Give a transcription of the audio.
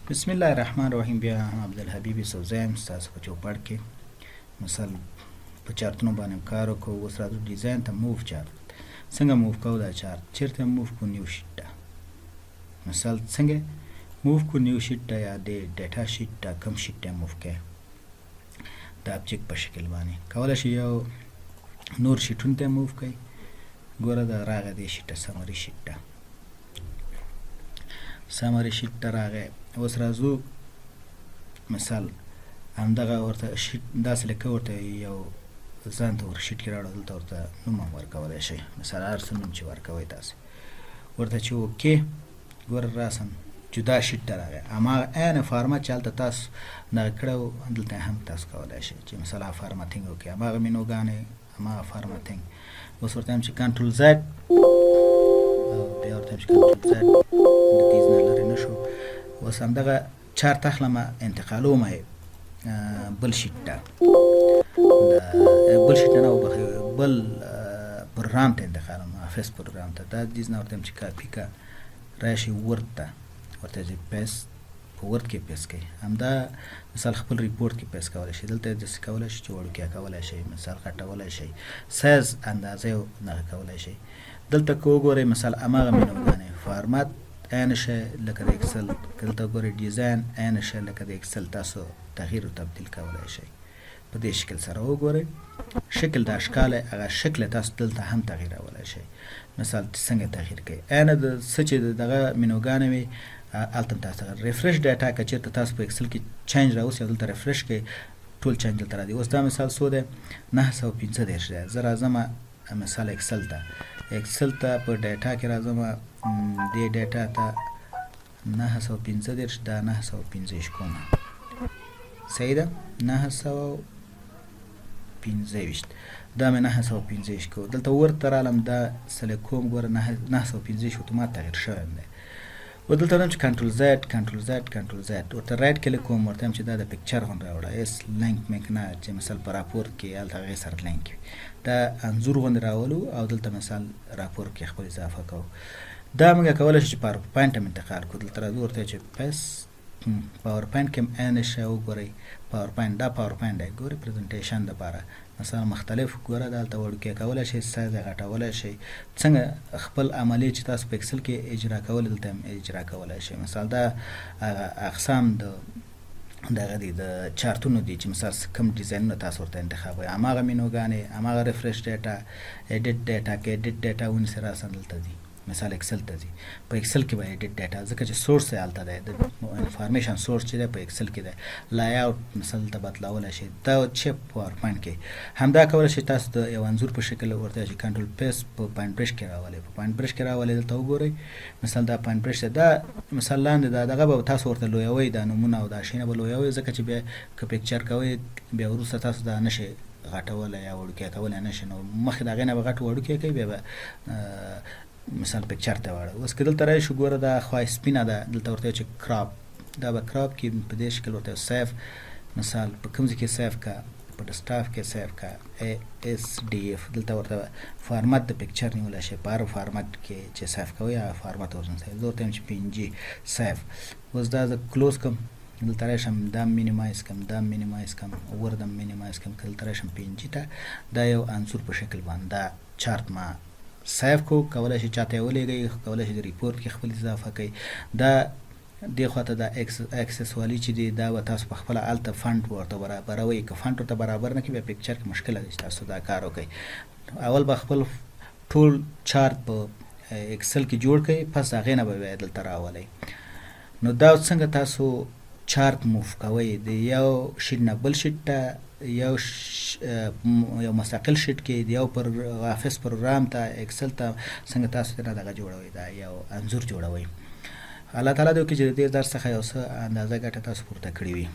بسم الله الرحمن الرحیم. بیا هم عبدالحبیب یوسفزی یم ستاسو په چوپړ کې مثال په چارتونو باندې کار وکړو. اوس راځو ډیزاین ته. موو چارت څنګه موو کوو؟ دا چارت چیرته موو کو؟ نیو شیټ ته. مثال څنګه موو کو؟ نیو شیټ ته یا د ډیټا شیټ ته. کوم شیټ ته موو کوي؟ د ابجیکټ په شکل باندې کولی شي یو نور شیټونو ته موو کوي. ګوره دا راغی دې شیټ ته، سمري شیټ ته. سمري شیټ ته راغی. اوس راځو مثال همدغه ورته شیټ داسې لکه ورته یو ځان ته ور شیټ کې راوړو. دلته ورته نوم هم ورکولی شئ. مثال هر څه نوم چې ورکوئ تاسې ورته چې اوکې. ګوره راسم جدا شیټ ته راغی. هماغه عین فارمت چې هلته تاسو دغه کړی و دلته هم تاسو کولی شئ چې مثال فارمتینګ وکړئ. هماغه مینوګانې، هماغه فارمتینګ. اوس ورته هم چې کنټرول زد او بیا ورته هم چې کنټرول زد د تیز نه لرې نه شو. اوس همدغه چارت اخلم انتقالوم یې بل شیټ ته. بل شیټ نه وبخښئ، بل پروګرام ته انتقالوم، افس پروګرام ته. دا دیز نه ورته هم چې کاپي که راشي ورد ته، ورته چې پیست په ورد کې پیست کوي. همدا مثال خپل ریپورټ کې پیست کولی شي. دلته داسې کولی شي چې وړوکی کولی شي، مثال غټولی شي، سایز اندازه یې دغه کولی شي. دلته که وګورئ مثال هماغه مینوګانې فارمت عین شی لکه د اکسل. که دلته وګورئ ډیزاین عین شی لکه د اکسل. تاسو تغییر او تبدیل کولی شئ په دې شکل سره. وګورئ شکل د اشکال هغه شکل تاسو دلته هم تغییرولی شئ. مثال څنګه تغییر کوئ؟ عین د څه چې دغه مینوګانې وي هلته هم تاسو ریفرش ډیټا که چېرته تاسو په اکسل کې چینج راوستئ او دلته ریفرش کوئ ټول چینج دلته راځي. اوس دا مثال څو دی؟ 915 دی. زه راځم مثال اکسل ته. اکسل ته په ډیټا کې راځم. دې ډیټا ته 915 دا 915 کومه صحیح ده. 915 دا مې 915 کو. دلته ورته رالم دا سلیکټ کوم. ګوره 915 اتومات تغییر شوی دی. و دلته راځم چې کنټرول زد کنټرول زد کنټرول زد ورته رایټ کلیک کوم. ورته هم چې دا د پکچر غوندې راوړه. اس لینک میکنه چې مثال په راپور کې هلته هغې سره لینک وي. دا انځور غوندې راولو او دلته مثال راپور کې خپل اضافه کوو. دا موږ کولی شو چې پاور پوینټ هم انتقال کړو. دلته راځو ورته چې پیست پاور پوینټ کې هم عین شی وګورئ. پاور پوینټ دا پاور پوینټ دی. ګورئ پریزنټیشن دپاره مثلا مختلف ګوره دا هلته وړوکی کولی شئ، سایز یې غټولی شئ. څنګه خپل عملیې چې تاسو په اکسل کې اجرا کولی دلته هم اجرا کولی شئ. مثال دا اقسام دغه دي د چارتونو دي چې مثال کوم ډیزاینونه تاسو ورته انتخابوئ. هماغه مینوګانې، هماغه ریفرش ډیټا، ایډیټ ډیټا کې ایډیټ ډیټا ونیسئ راسه دلته دي. مثال اکسل ته ځي. په اکسل کې به ایډیټ ډیټا ځکه چې سورس یې هلته دی، د انفارمیشن سورس چې دی په اکسل کې دی. لای اوټ مثال ته بدلولی شئ. دا چې پاور پوینټ کې همدا کولی شئ تاسو د یو انځور په شکل ورته چې کنټرول پیست په پوینټ برش کې راولئ. په پوینټ برش کې راولئ. دلته وګورئ مثال دا پوینټ برش دی. دا مثال لاندې دا دغه به تاسو ورته لویوئ، دا نومونه او دا شیونه به لویوئ ځکه چې بیا که پکچر کوئ بیا وروسته تاسو دا نشئ غټولی یا وړوکی کولی نشئ. نو مخکې د هغې نه به غټ وړوکی کوئ بیا به مثال پکچر ته واړه. اوس که دلته راشو ګوره دا خوا سپینه ده. دلته ورته چې کراپ، دا به کراپ کې په دې شکل ورته سیف مثال په کوم ځای کې سیف کا، په ډسکټاپ کې سیف کا ASDF. دلته ورته فارمت د پکچر نیولی شي. په هر فارمت کې چې سیف کوئ هغه فارمت ورته زه ورته یم چې PNG سیف. اوس دا زه کلوز کړم. دلته راشم دا مینیمایز کړم، دا مینیمایز کړم، وردم مینیمایز کړم. که دلته راشم PNG ته دا یو انځور په شکل باندې دا چارت ما سیف کو. کولی شي چاته یې ولیږئ، کولی شي د ریپورټ کې خپل اضافه کوئ. دا دې خواته دا اکسس والی چې دی دا به تاسو په خپله هلته فنډ ورته برابروئ. که فنډ ورته برابر نه کړي بیا پکچر کې مشکله ده چې تاسو دا کار وکړئ. اول به خپل ټول چارت په اکسل کې جوړ کړئ، پس د هغې نه به بیا دلته راولئ. نو دا څنګه تاسو چارت موف کوئ د یو شیټ نه بل شیټ ته، یو مستقل شیټ کې د یو پر افس پروګرام ته اکسل ته څنګه تاسو نه دغه جوړوئ، دا یو انځور جوړوئ. الله تعالی دې وکړي چې د دې درس څخه یو څه اندازه ګټه تاسو پورته کړې وي.